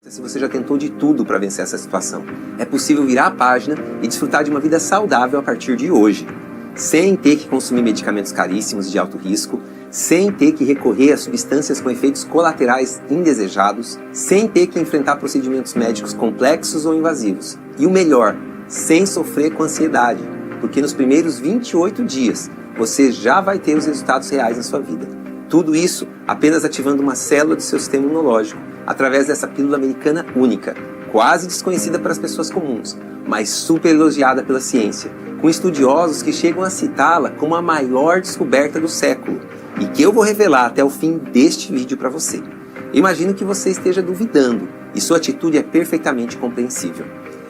Se você já tentou de tudo para vencer essa situação, é possível virar a página e desfrutar de uma vida saudável a partir de hoje, sem ter que consumir medicamentos caríssimos e de alto risco, sem ter que recorrer a substâncias com efeitos colaterais indesejados, sem ter que enfrentar procedimentos médicos complexos ou invasivos. E o melhor, sem sofrer com ansiedade, porque nos primeiros 28 dias você já vai ter os resultados reais na sua vida. Tudo isso apenas ativando uma célula do seu sistema imunológico, através dessa pílula americana única, quase desconhecida para as pessoas comuns, mas super elogiada pela ciência, com estudiosos que chegam a citá-la como a maior descoberta do século, e que eu vou revelar até o fim deste vídeo para você. Imagino que você esteja duvidando, e sua atitude é perfeitamente compreensível.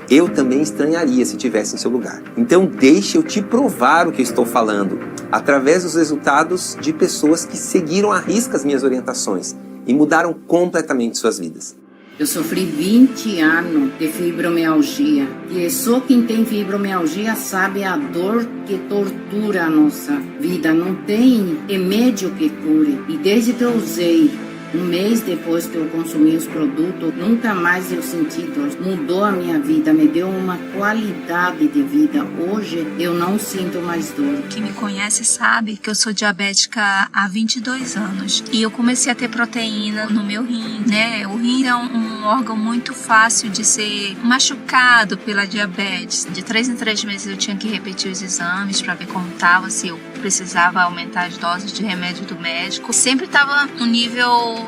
Eu também estranharia se estivesse em seu lugar. Então deixe eu te provar o que eu estou falando, através dos resultados de pessoas que seguiram à risca as minhas orientações e mudaram completamente suas vidas. Eu sofri 20 anos de fibromialgia, e só quem tem fibromialgia sabe a dor que tortura a nossa vida. Não tem remédio que cure. E desde que eu usei, um mês depois que eu consumi os produtos, nunca mais eu senti dor. Mudou a minha vida, me deu uma qualidade de vida. Hoje eu não sinto mais dor. Quem me conhece sabe que eu sou diabética há 22 anos. E eu comecei a ter proteína no meu rim, né? O rim é um órgão muito fácil de ser machucado pela diabetes. De 3 em 3 meses eu tinha que repetir os exames para ver como estava, se eu precisava aumentar as doses de remédio do médico. Sempre estava no nível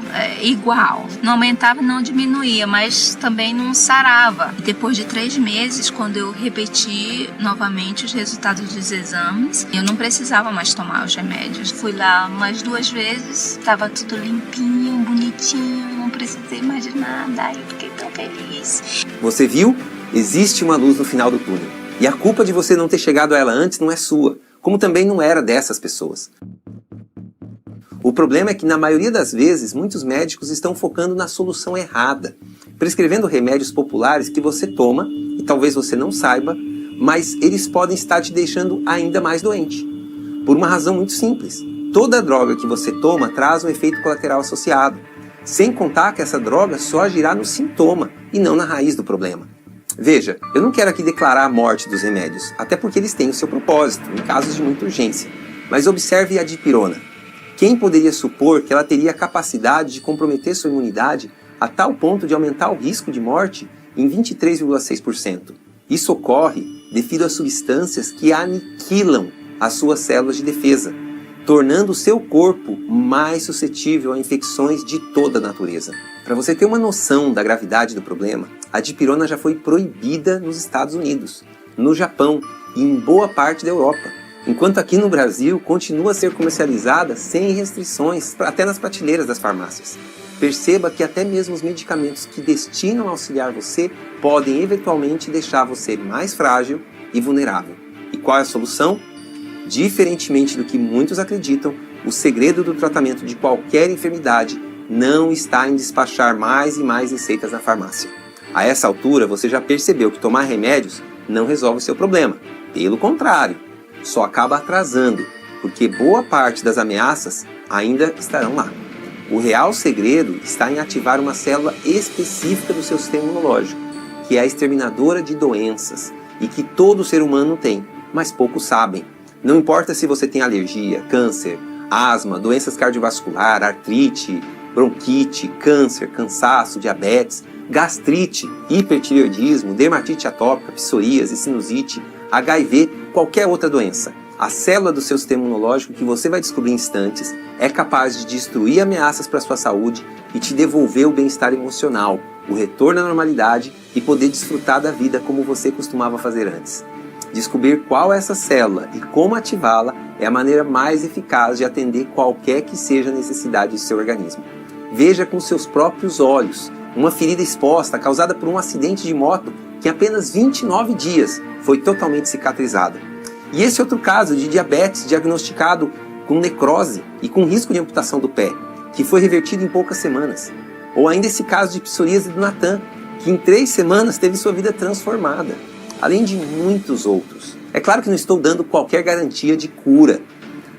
igual, não aumentava, não diminuía, mas também não sarava. E depois de 3 meses, quando eu repeti novamente os resultados dos exames, eu não precisava mais tomar os remédios. Fui lá mais 2 vezes, estava tudo limpinho, bonitinho, não precisei mais de nada. Ai, eu fiquei tão feliz. Você viu? Existe uma luz no final do túnel. E a culpa de você não ter chegado a ela antes não é sua, como também não era dessas pessoas. O problema é que, na maioria das vezes, muitos médicos estão focando na solução errada, prescrevendo remédios populares que você toma, e talvez você não saiba, mas eles podem estar te deixando ainda mais doente. Por uma razão muito simples. Toda droga que você toma traz um efeito colateral associado, sem contar que essa droga só agirá no sintoma e não na raiz do problema. Veja, eu não quero aqui declarar a morte dos remédios, até porque eles têm o seu propósito, em casos de muita urgência. Mas observe a dipirona. Quem poderia supor que ela teria a capacidade de comprometer sua imunidade a tal ponto de aumentar o risco de morte em 23,6%? Isso ocorre devido a substâncias que aniquilam as suas células de defesa, tornando o seu corpo mais suscetível a infecções de toda a natureza. Para você ter uma noção da gravidade do problema, a dipirona já foi proibida nos Estados Unidos, no Japão e em boa parte da Europa, enquanto aqui no Brasil continua a ser comercializada sem restrições, até nas prateleiras das farmácias. Perceba que até mesmo os medicamentos que destinam a auxiliar você podem eventualmente deixar você mais frágil e vulnerável. E qual é a solução? Diferentemente do que muitos acreditam, o segredo do tratamento de qualquer enfermidade não está em despachar mais e mais receitas na farmácia. A essa altura, você já percebeu que tomar remédios não resolve o seu problema. Pelo contrário, só acaba atrasando, porque boa parte das ameaças ainda estarão lá. O real segredo está em ativar uma célula específica do seu sistema imunológico, que é a exterminadora de doenças, e que todo ser humano tem, mas poucos sabem. Não importa se você tem alergia, câncer, asma, doenças cardiovasculares, artrite, bronquite, câncer, cansaço, diabetes, gastrite, hipertireoidismo, dermatite atópica, psoríase, sinusite, HIV, qualquer outra doença. A célula do seu sistema imunológico, que você vai descobrir em instantes, é capaz de destruir ameaças para a sua saúde e te devolver o bem-estar emocional, o retorno à normalidade e poder desfrutar da vida como você costumava fazer antes. Descobrir qual é essa célula e como ativá-la é a maneira mais eficaz de atender qualquer que seja a necessidade do seu organismo. Veja com seus próprios olhos uma ferida exposta causada por um acidente de moto que em apenas 29 dias foi totalmente cicatrizada. E esse outro caso de diabetes diagnosticado com necrose e com risco de amputação do pé, que foi revertido em poucas semanas. Ou ainda esse caso de psoríase do Natan, que em 3 semanas teve sua vida transformada. Além de muitos outros. É claro que não estou dando qualquer garantia de cura.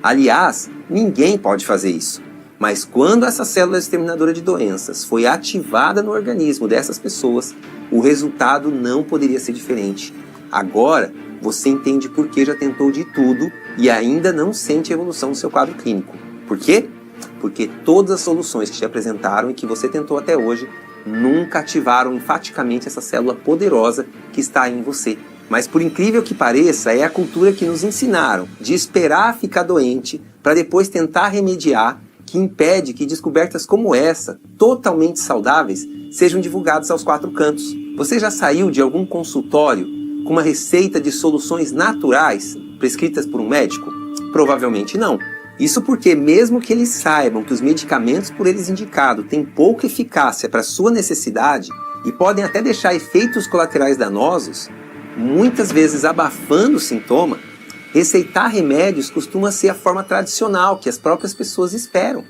Aliás, ninguém pode fazer isso. Mas quando essa célula exterminadora de doenças foi ativada no organismo dessas pessoas, o resultado não poderia ser diferente. Agora, você entende por que já tentou de tudo e ainda não sente evolução no seu quadro clínico. Por quê? Porque todas as soluções que te apresentaram e que você tentou até hoje nunca ativaram enfaticamente essa célula poderosa que está aí em você. Mas por incrível que pareça, é a cultura que nos ensinaram de esperar ficar doente para depois tentar remediar que impede que descobertas como essa, totalmente saudáveis, sejam divulgadas aos quatro cantos. Você já saiu de algum consultório com uma receita de soluções naturais prescritas por um médico? Provavelmente não. Isso porque mesmo que eles saibam que os medicamentos por eles indicados têm pouca eficácia para sua necessidade e podem até deixar efeitos colaterais danosos, muitas vezes abafando o sintoma, receitar remédios costuma ser a forma tradicional que as próprias pessoas esperam,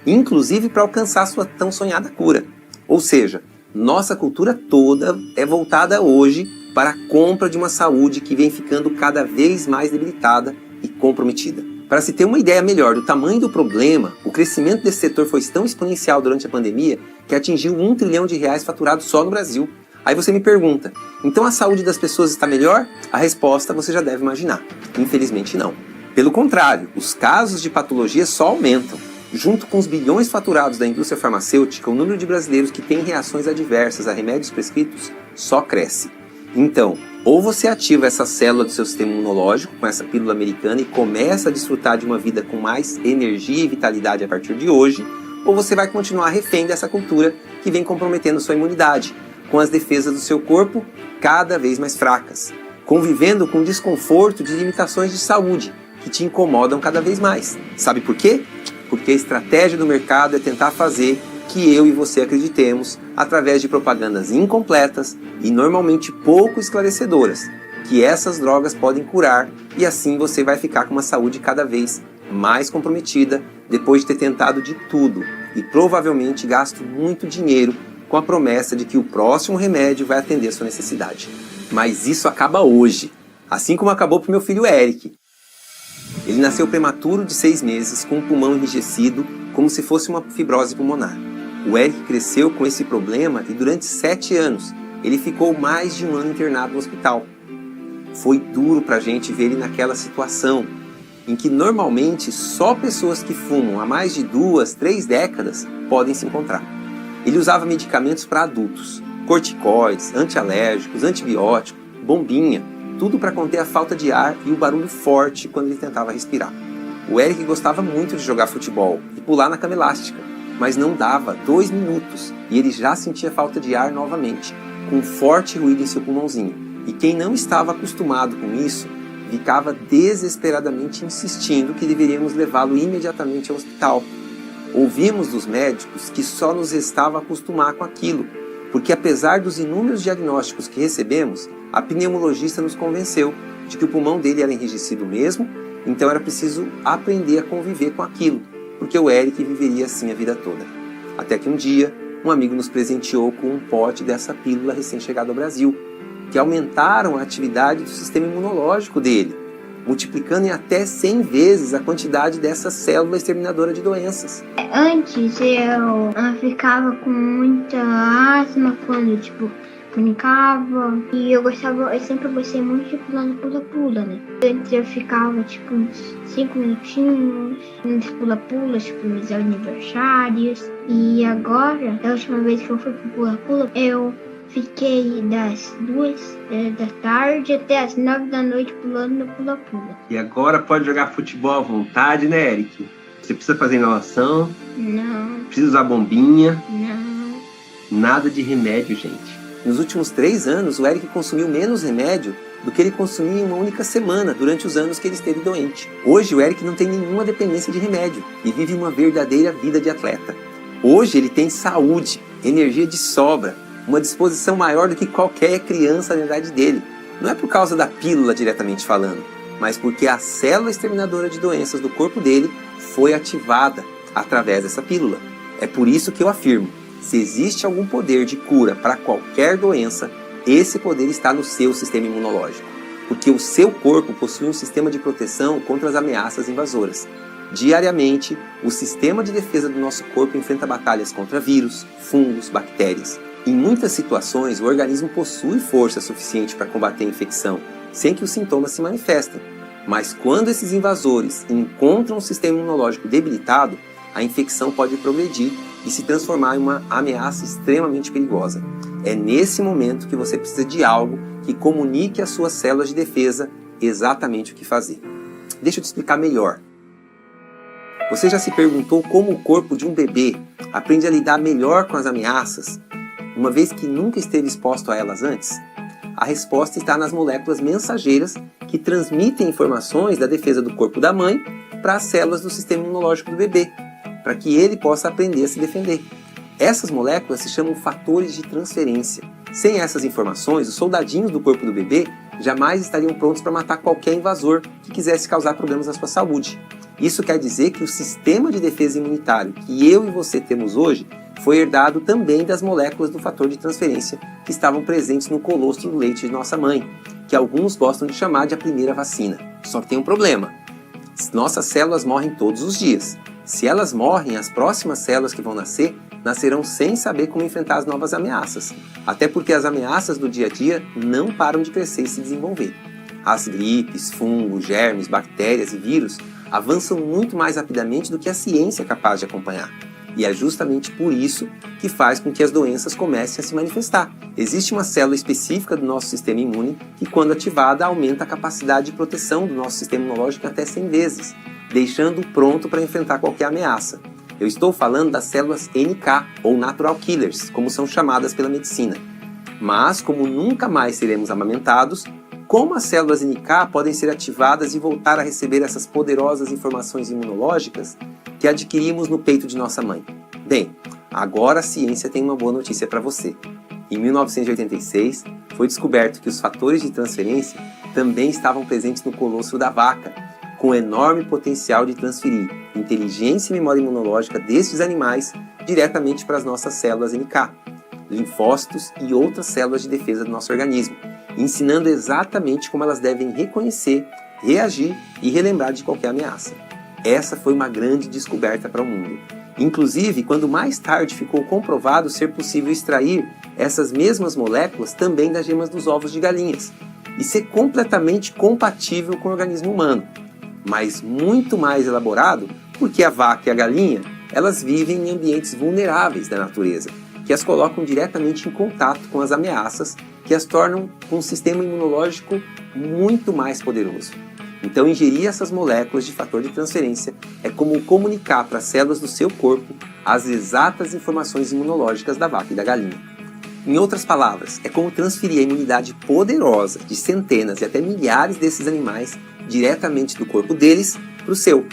inclusive para alcançar sua tão sonhada cura. Ou seja, nossa cultura toda é voltada hoje para a compra de uma saúde que vem ficando cada vez mais debilitada e comprometida. Para se ter uma ideia melhor do tamanho do problema, o crescimento desse setor foi tão exponencial durante a pandemia que atingiu R$1 trilhão faturado só no Brasil. Aí você me pergunta, então a saúde das pessoas está melhor? A resposta você já deve imaginar. Infelizmente não. Pelo contrário, os casos de patologia só aumentam. Junto com os bilhões faturados da indústria farmacêutica, o número de brasileiros que têm reações adversas a remédios prescritos só cresce. Então, ou você ativa essa célula do seu sistema imunológico com essa pílula americana e começa a desfrutar de uma vida com mais energia e vitalidade a partir de hoje, ou você vai continuar refém dessa cultura que vem comprometendo sua imunidade, com as defesas do seu corpo cada vez mais fracas, convivendo com o desconforto de limitações de saúde que te incomodam cada vez mais. Sabe por quê? Porque a estratégia do mercado é tentar fazer que eu e você acreditemos, através de propagandas incompletas e normalmente pouco esclarecedoras, que essas drogas podem curar e assim você vai ficar com uma saúde cada vez mais comprometida depois de ter tentado de tudo e provavelmente gasto muito dinheiro com a promessa de que o próximo remédio vai atender a sua necessidade. Mas isso acaba hoje, assim como acabou para o meu filho Eric. Ele nasceu prematuro de 6 meses, com o pulmão enrijecido, como se fosse uma fibrose pulmonar. O Eric cresceu com esse problema e durante 7 anos ele ficou mais de 1 ano internado no hospital. Foi duro pra gente ver ele naquela situação, em que normalmente só pessoas que fumam há mais de 2, 3 décadas podem se encontrar. Ele usava medicamentos para adultos, corticoides, antialérgicos, antibióticos, bombinha, tudo para conter a falta de ar e o barulho forte quando ele tentava respirar. O Eric gostava muito de jogar futebol e pular na cama elástica, mas não dava 2 minutos e ele já sentia falta de ar novamente, com um forte ruído em seu pulmãozinho. E quem não estava acostumado com isso, ficava desesperadamente insistindo que deveríamos levá-lo imediatamente ao hospital. Ouvimos dos médicos que só nos restava acostumar com aquilo, porque apesar dos inúmeros diagnósticos que recebemos, a pneumologista nos convenceu de que o pulmão dele era enrijecido mesmo, então era preciso aprender a conviver com aquilo, porque o Eric viveria assim a vida toda. Até que um dia, um amigo nos presenteou com um pote dessa pílula recém-chegada ao Brasil, que aumentaram a atividade do sistema imunológico dele, multiplicando em até 100 vezes a quantidade dessa célula exterminadora de doenças. Antes eu ficava com muita asma quando, brincava, e eu sempre gostei muito de pular no pula-pula, né? Antes eu ficava, uns 5 minutinhos, nos pula-pulas, nos aniversários, e agora, a última vez que eu fui pro pula-pula, eu fiquei das 2 da tarde até as 9 da noite pulando no pula-pula. E agora pode jogar futebol à vontade, né, Eric? Você precisa fazer inalação? Não. Precisa usar bombinha? Não. Nada de remédio, gente. Nos últimos 3 anos, o Eric consumiu menos remédio do que ele consumia em uma única semana durante os anos que ele esteve doente. Hoje, o Eric não tem nenhuma dependência de remédio e vive uma verdadeira vida de atleta. Hoje, ele tem saúde, energia de sobra, uma disposição maior do que qualquer criança da idade dele. Não é por causa da pílula diretamente falando, mas porque a célula exterminadora de doenças do corpo dele foi ativada através dessa pílula. É por isso que eu afirmo, se existe algum poder de cura para qualquer doença, esse poder está no seu sistema imunológico, porque o seu corpo possui um sistema de proteção contra as ameaças invasoras. Diariamente, o sistema de defesa do nosso corpo enfrenta batalhas contra vírus, fungos, bactérias. Em muitas situações, o organismo possui força suficiente para combater a infecção, sem que os sintomas se manifestem. Mas quando esses invasores encontram um sistema imunológico debilitado, a infecção pode progredir e se transformar em uma ameaça extremamente perigosa. É nesse momento que você precisa de algo que comunique às suas células de defesa exatamente o que fazer. Deixa eu te explicar melhor. Você já se perguntou como o corpo de um bebê aprende a lidar melhor com as ameaças, uma vez que nunca esteve exposto a elas antes? A resposta está nas moléculas mensageiras que transmitem informações da defesa do corpo da mãe para as células do sistema imunológico do bebê, para que ele possa aprender a se defender. Essas moléculas se chamam fatores de transferência. Sem essas informações, os soldadinhos do corpo do bebê jamais estariam prontos para matar qualquer invasor que quisesse causar problemas à sua saúde. Isso quer dizer que o sistema de defesa imunitário que eu e você temos hoje foi herdado também das moléculas do fator de transferência que estavam presentes no colostro do leite de nossa mãe, que alguns gostam de chamar de a primeira vacina. Só que tem um problema. Nossas células morrem todos os dias. Se elas morrem, as próximas células que vão nascer, nascerão sem saber como enfrentar as novas ameaças. Até porque as ameaças do dia a dia não param de crescer e se desenvolver. As gripes, fungos, germes, bactérias e vírus avançam muito mais rapidamente do que a ciência é capaz de acompanhar. E é justamente por isso que faz com que as doenças comecem a se manifestar. Existe uma célula específica do nosso sistema imune que, quando ativada, aumenta a capacidade de proteção do nosso sistema imunológico até 100 vezes, deixando-o pronto para enfrentar qualquer ameaça. Eu estou falando das células NK, ou Natural Killers, como são chamadas pela medicina. Mas, como nunca mais seremos amamentados, como as células NK podem ser ativadas e voltar a receber essas poderosas informações imunológicas que adquirimos no peito de nossa mãe? Bem, agora a ciência tem uma boa notícia para você. Em 1986, foi descoberto que os fatores de transferência também estavam presentes no colostro da vaca, com enorme potencial de transferir inteligência e memória imunológica destes animais diretamente para as nossas células NK, linfócitos e outras células de defesa do nosso organismo, ensinando exatamente como elas devem reconhecer, reagir e relembrar de qualquer ameaça. Essa foi uma grande descoberta para o mundo. Inclusive, quando mais tarde ficou comprovado ser possível extrair essas mesmas moléculas também das gemas dos ovos de galinhas e ser completamente compatível com o organismo humano, mas muito mais elaborado porque a vaca e a galinha elas vivem em ambientes vulneráveis da natureza, que as colocam diretamente em contato com as ameaças, que as tornam com um sistema imunológico muito mais poderoso. Então, ingerir essas moléculas de fator de transferência é como comunicar para as células do seu corpo as exatas informações imunológicas da vaca e da galinha. Em outras palavras, é como transferir a imunidade poderosa de centenas e até milhares desses animais diretamente do corpo deles para o seu.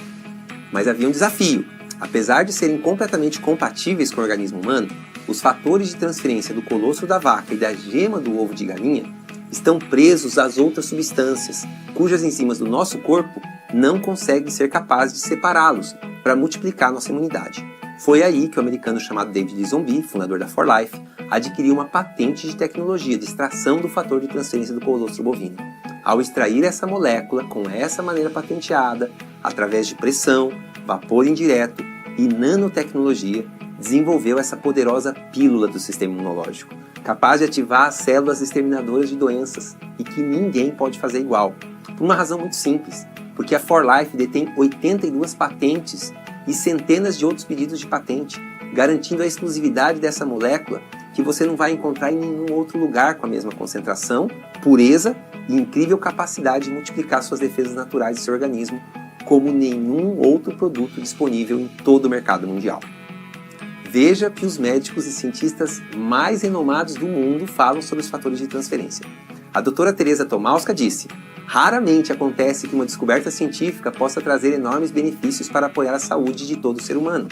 Mas havia um desafio. Apesar de serem completamente compatíveis com o organismo humano, os fatores de transferência do colostro da vaca e da gema do ovo de galinha estão presos às outras substâncias, cujas enzimas do nosso corpo não conseguem ser capazes de separá-los para multiplicar nossa imunidade. Foi aí que o americano chamado David Zombie, fundador da 4Life, adquiriu uma patente de tecnologia de extração do fator de transferência do colostro bovino. Ao extrair essa molécula com essa maneira patenteada, através de pressão, vapor indireto e nanotecnologia, desenvolveu essa poderosa pílula do sistema imunológico, capaz de ativar as células exterminadoras de doenças e que ninguém pode fazer igual. Por uma razão muito simples, porque a 4Life detém 82 patentes e centenas de outros pedidos de patente, garantindo a exclusividade dessa molécula que você não vai encontrar em nenhum outro lugar com a mesma concentração, pureza e incrível capacidade de multiplicar suas defesas naturais do seu organismo, como nenhum outro produto disponível em todo o mercado mundial. Veja que os médicos e cientistas mais renomados do mundo falam sobre os fatores de transferência. A doutora Teresa Tomałska disse: raramente acontece que uma descoberta científica possa trazer enormes benefícios para apoiar a saúde de todo ser humano.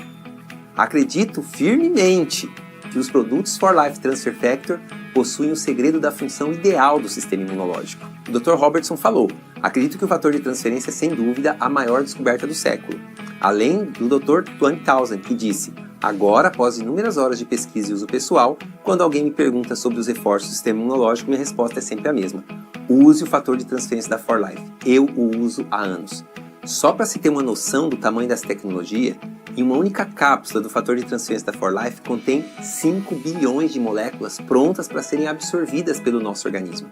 Acredito firmemente que os produtos 4Life Transfer Factor possuem o segredo da função ideal do sistema imunológico. O Dr. Robertson falou: acredito que o fator de transferência é sem dúvida a maior descoberta do século. Além do Dr. 20,000, que disse: agora, após inúmeras horas de pesquisa e uso pessoal, quando alguém me pergunta sobre os reforços do sistema imunológico, minha resposta é sempre a mesma: use o fator de transferência da 4Life. Eu o uso há anos. Só para se ter uma noção do tamanho dessa tecnologia, em uma única cápsula do fator de transferência da 4Life contém 5 bilhões de moléculas prontas para serem absorvidas pelo nosso organismo.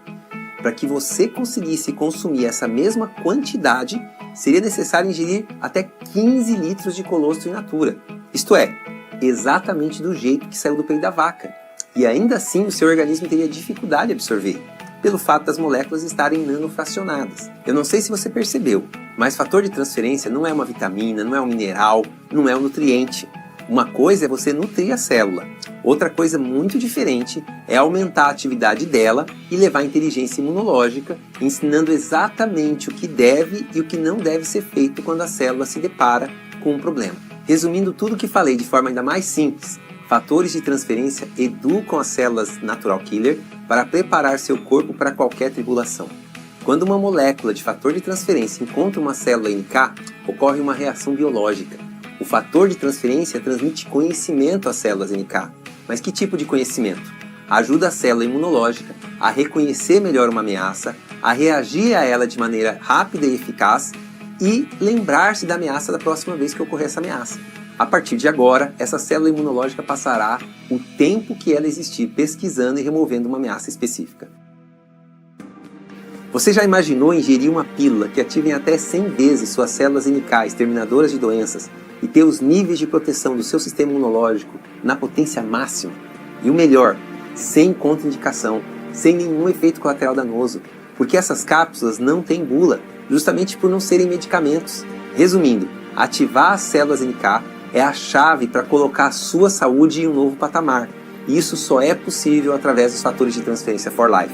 Para que você conseguisse consumir essa mesma quantidade, seria necessário ingerir até 15 litros de colostro in natura. Isto é, exatamente do jeito que saiu do peito da vaca. E ainda assim o seu organismo teria dificuldade de absorver, pelo fato das moléculas estarem nanofracionadas. Eu não sei se você percebeu, mas fator de transferência não é uma vitamina, não é um mineral, não é um nutriente. Uma coisa é você nutrir a célula, outra coisa muito diferente é aumentar a atividade dela e levar a inteligência imunológica, ensinando exatamente o que deve e o que não deve ser feito quando a célula se depara com um problema. Resumindo tudo o que falei de forma ainda mais simples, fatores de transferência educam as células natural killer para preparar seu corpo para qualquer tribulação. Quando uma molécula de fator de transferência encontra uma célula NK, ocorre uma reação biológica. O fator de transferência transmite conhecimento às células NK. Mas que tipo de conhecimento? Ajuda a célula imunológica a reconhecer melhor uma ameaça, a reagir a ela de maneira rápida e eficaz e lembrar-se da ameaça da próxima vez que ocorrer essa ameaça. A partir de agora, essa célula imunológica passará o tempo que ela existir pesquisando e removendo uma ameaça específica. Você já imaginou ingerir uma pílula que ative em até 100 vezes suas células NK exterminadoras de doenças e ter os níveis de proteção do seu sistema imunológico na potência máxima? E o melhor, sem contraindicação, sem nenhum efeito colateral danoso, porque essas cápsulas não têm bula, justamente por não serem medicamentos. Resumindo, ativar as células NK é a chave para colocar a sua saúde em um novo patamar. E isso só é possível através dos fatores de transferência 4Life,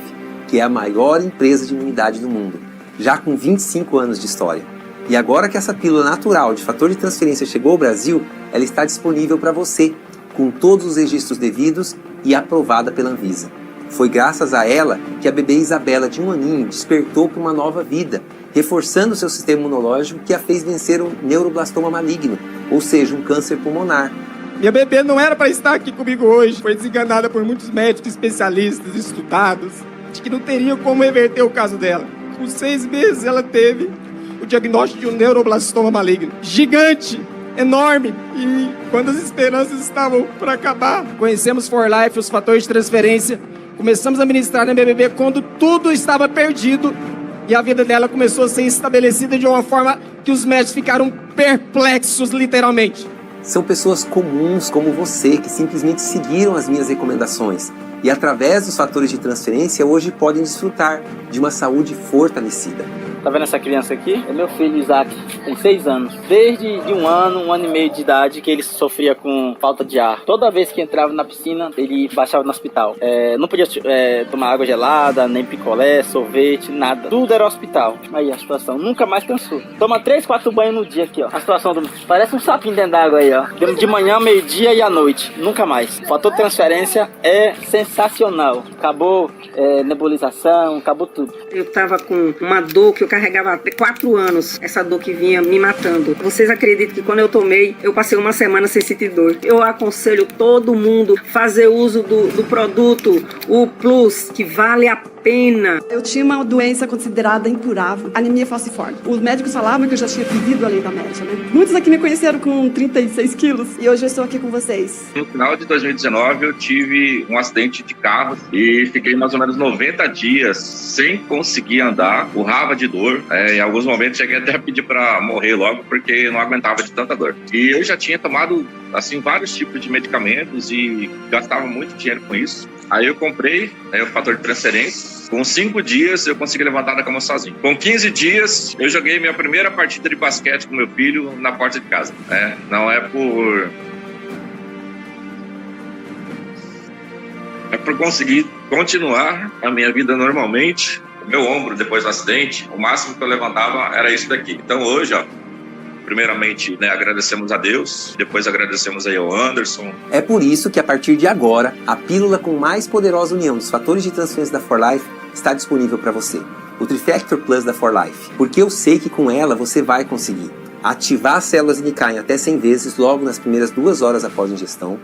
que é a maior empresa de imunidade do mundo, já com 25 anos de história. E agora que essa pílula natural de fator de transferência chegou ao Brasil, ela está disponível para você, com todos os registros devidos e aprovada pela Anvisa. Foi graças a ela que a bebê Isabela, de 1 aninho, despertou para uma nova vida, reforçando seu sistema imunológico que a fez vencer um neuroblastoma maligno, ou seja, um câncer pulmonar. Minha bebê não era para estar aqui comigo hoje. Foi desenganada por muitos médicos especialistas, estudados, de que não teriam como reverter o caso dela. Com 6 meses ela teve o diagnóstico de um neuroblastoma maligno. Gigante, enorme. E quando as esperanças estavam para acabar, conhecemos 4Life, os fatores de transferência. Começamos a ministrar na minha bebê quando tudo estava perdido. E a vida dela começou a ser estabelecida de uma forma que os médicos ficaram perplexos, literalmente. São pessoas comuns como você que simplesmente seguiram as minhas recomendações e através dos fatores de transferência hoje podem desfrutar de uma saúde fortalecida. Tá vendo essa criança aqui? É meu filho Isaac, tem 6 anos. Desde de 1 ano e meio de idade que ele sofria com falta de ar. Toda vez que entrava na piscina, ele baixava no hospital. Não podia tomar água gelada, nem picolé, sorvete, nada. Tudo era hospital. Aí a situação nunca mais cansou. Toma 3, 4 banhos no dia aqui, ó. A situação parece um sapinho dentro d'água aí, ó. De manhã, meio-dia e à noite. Nunca mais. O fator de transferência é sensacional. Acabou nebulização, acabou tudo. Eu tava com uma dor que eu carregava há 4 anos, essa dor que vinha me matando. Vocês acreditam que quando eu tomei, eu passei 1 semana sem sentir dor. Eu aconselho todo mundo fazer uso do produto, o Plus, que vale a pena. Eu tinha uma doença considerada incurável, anemia falciforme. Os médicos falavam que eu já tinha vivido além da média, né? Muitos aqui me conheceram com 36 quilos e hoje eu estou aqui com vocês. No final de 2019, eu tive um acidente de carro e fiquei mais ou menos 90 dias sem conseguir andar, urrava de dor. Em alguns momentos cheguei até a pedir para morrer logo porque não aguentava de tanta dor. E eu já tinha tomado assim vários tipos de medicamentos e gastava muito dinheiro com isso. Aí eu comprei o fator de transferência. Com 5 dias eu consegui levantar da cama sozinho. Com 15 dias eu joguei minha primeira partida de basquete com meu filho na porta de casa. Não é por conseguir continuar a minha vida normalmente. O meu ombro depois do acidente, o máximo que eu levantava era isso daqui. Então hoje, primeiramente, agradecemos a Deus, depois agradecemos aí ao Anderson. É por isso que a partir de agora, a pílula com mais poderosa união dos fatores de transferência da 4Life está disponível para você. O Trifactor Plus da 4Life. Porque eu sei que com ela você vai conseguir ativar as células NK em até 100 vezes logo nas primeiras 2 horas após a ingestão,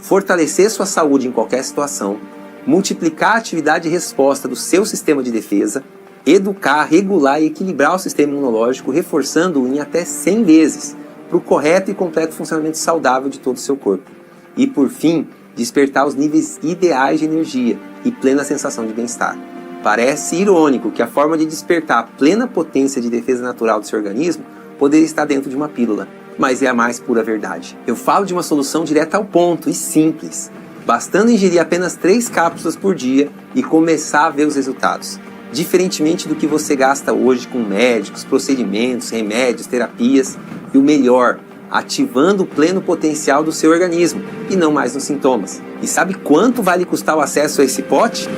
fortalecer sua saúde em qualquer situação, multiplicar a atividade e resposta do seu sistema de defesa, educar, regular e equilibrar o sistema imunológico, reforçando-o em até 100 vezes, para o correto e completo funcionamento saudável de todo o seu corpo. E por fim, despertar os níveis ideais de energia e plena sensação de bem-estar. Parece irônico que a forma de despertar a plena potência de defesa natural do seu organismo poderia estar dentro de uma pílula, mas é a mais pura verdade. Eu falo de uma solução direta ao ponto e simples, bastando ingerir apenas 3 cápsulas por dia e começar a ver os resultados. Diferentemente do que você gasta hoje com médicos, procedimentos, remédios, terapias, e o melhor, ativando o pleno potencial do seu organismo e não mais nos sintomas. E sabe quanto vai lhe custar o acesso a esse pote?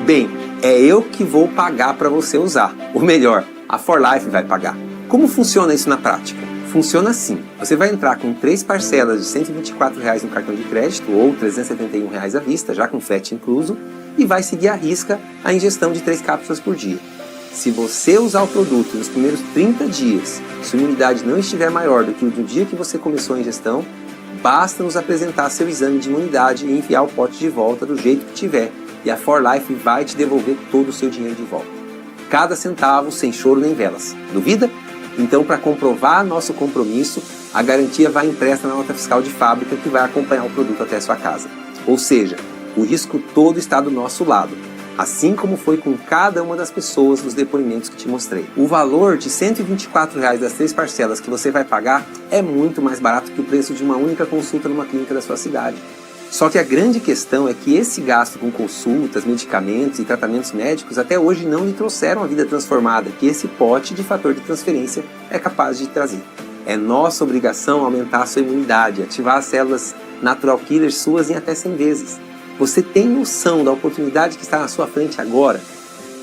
Bem, é eu que vou pagar para você usar. Ou melhor, a For Life vai pagar. Como funciona isso na prática? Funciona assim. Você vai entrar com 3 parcelas de R$ 124,00 no cartão de crédito ou R$ 371,00 à vista, já com frete incluso, e vai seguir à risca a ingestão de 3 cápsulas por dia. Se você usar o produto nos primeiros 30 dias, sua imunidade não estiver maior do que o do dia que você começou a ingestão, basta nos apresentar seu exame de imunidade e enviar o pote de volta do jeito que tiver, e a For Life vai te devolver todo o seu dinheiro de volta. Cada centavo, sem choro nem velas. Duvida? Então, para comprovar nosso compromisso, a garantia vai impressa na nota fiscal de fábrica que vai acompanhar o produto até a sua casa. Ou seja, o risco todo está do nosso lado, assim como foi com cada uma das pessoas nos depoimentos que te mostrei. O valor de R$ 124,00 das 3 parcelas que você vai pagar é muito mais barato que o preço de uma única consulta numa clínica da sua cidade. Só que a grande questão é que esse gasto com consultas, medicamentos e tratamentos médicos até hoje não lhe trouxeram a vida transformada que esse pote de fator de transferência é capaz de trazer. É nossa obrigação aumentar a sua imunidade, ativar as células natural killers suas em até 100 vezes. Você tem noção da oportunidade que está na sua frente agora?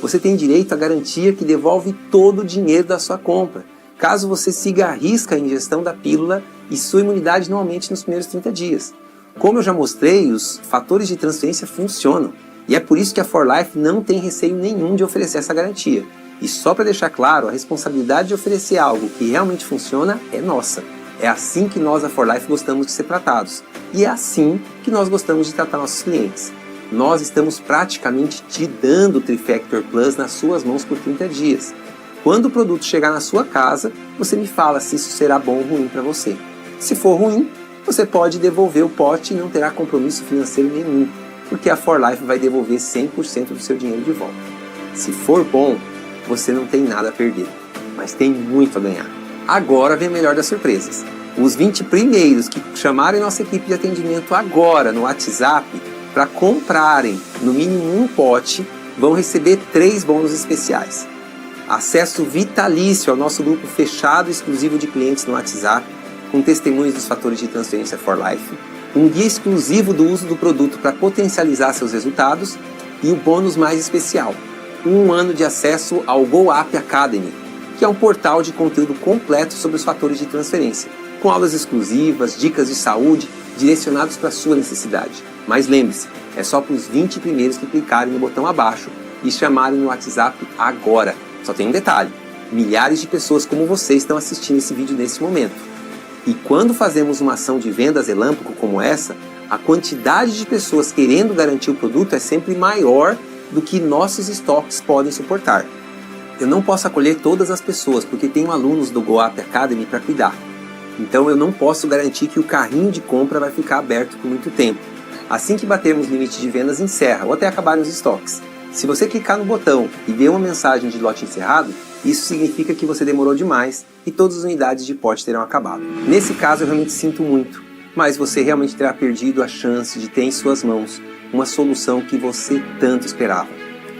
Você tem direito à garantia que devolve todo o dinheiro da sua compra, caso você siga à risca a ingestão da pílula e sua imunidade não aumente nos primeiros 30 dias. Como eu já mostrei, os fatores de transferência funcionam, e é por isso que a For Life não tem receio nenhum de oferecer essa garantia. E só para deixar claro, a responsabilidade de oferecer algo que realmente funciona é nossa. É assim que nós, a For Life, gostamos de ser tratados. E é assim que nós gostamos de tratar nossos clientes. Nós estamos praticamente te dando o Trifactor Plus nas suas mãos por 30 dias. Quando o produto chegar na sua casa, você me fala se isso será bom ou ruim para você. Se for ruim, você pode devolver o pote e não terá compromisso financeiro nenhum, porque a For Life vai devolver 100% do seu dinheiro de volta. Se for bom, você não tem nada a perder, mas tem muito a ganhar. Agora vem a melhor das surpresas. Os 20 primeiros que chamarem nossa equipe de atendimento agora no WhatsApp para comprarem no mínimo um pote vão receber 3 bônus especiais. Acesso vitalício ao nosso grupo fechado exclusivo de clientes no WhatsApp, com testemunhos dos fatores de transferência For Life, um guia exclusivo do uso do produto para potencializar seus resultados e o bônus mais especial, 1 ano de acesso ao GoApp Academy, que é um portal de conteúdo completo sobre os fatores de transferência, com aulas exclusivas, dicas de saúde, direcionados para a sua necessidade. Mas lembre-se, é só para os 20 primeiros que clicarem no botão abaixo e chamarem no WhatsApp agora. Só tem um detalhe, milhares de pessoas como você estão assistindo esse vídeo nesse momento. E quando fazemos uma ação de vendas relâmpago como essa, a quantidade de pessoas querendo garantir o produto é sempre maior do que nossos estoques podem suportar. Eu não posso acolher todas as pessoas porque tenho alunos do GoApp Academy para cuidar. Então eu não posso garantir que o carrinho de compra vai ficar aberto por muito tempo. Assim que batermos o limite de vendas, encerra ou até acabarem os estoques. Se você clicar no botão e ver uma mensagem de lote encerrado, isso significa que você demorou demais e todas as unidades de pote terão acabado. Nesse caso eu realmente sinto muito, mas você realmente terá perdido a chance de ter em suas mãos uma solução que você tanto esperava.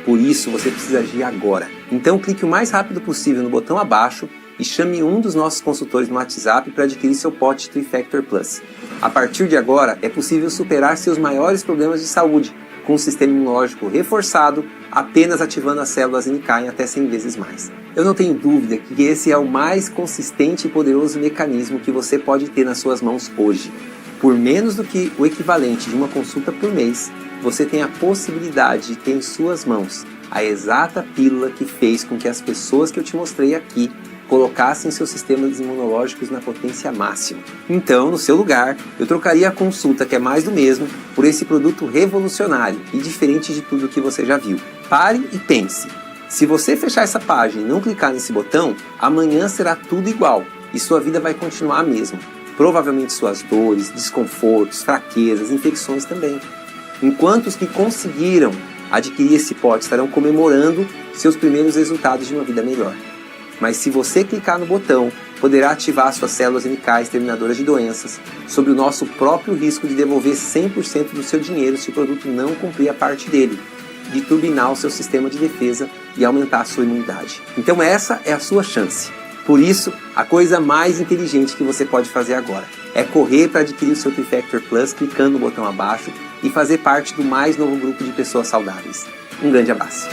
Por isso você precisa agir agora. Então clique o mais rápido possível no botão abaixo e chame um dos nossos consultores no WhatsApp para adquirir seu pote Trifactor Plus. A partir de agora é possível superar seus maiores problemas de saúde com um sistema imunológico reforçado, apenas ativando as células NK em até 100 vezes mais. Eu não tenho dúvida que esse é o mais consistente e poderoso mecanismo que você pode ter nas suas mãos hoje. Por menos do que o equivalente de uma consulta por mês, você tem a possibilidade de ter em suas mãos a exata pílula que fez com que as pessoas que eu te mostrei aqui colocassem seus sistemas imunológicos na potência máxima. Então, no seu lugar, eu trocaria a consulta, que é mais do mesmo, por esse produto revolucionário e diferente de tudo que você já viu. Pare e pense. Se você fechar essa página e não clicar nesse botão, amanhã será tudo igual e sua vida vai continuar a mesma. Provavelmente suas dores, desconfortos, fraquezas, infecções também. Enquanto os que conseguiram adquirir esse pote estarão comemorando seus primeiros resultados de uma vida melhor. Mas se você clicar no botão, poderá ativar suas células NK exterminadoras de doenças, sob o nosso próprio risco de devolver 100% do seu dinheiro se o produto não cumprir a parte dele, de turbinar o seu sistema de defesa e aumentar a sua imunidade. Então essa é a sua chance. Por isso, a coisa mais inteligente que você pode fazer agora é correr para adquirir o seu Trifactor Plus clicando no botão abaixo e fazer parte do mais novo grupo de pessoas saudáveis. Um grande abraço.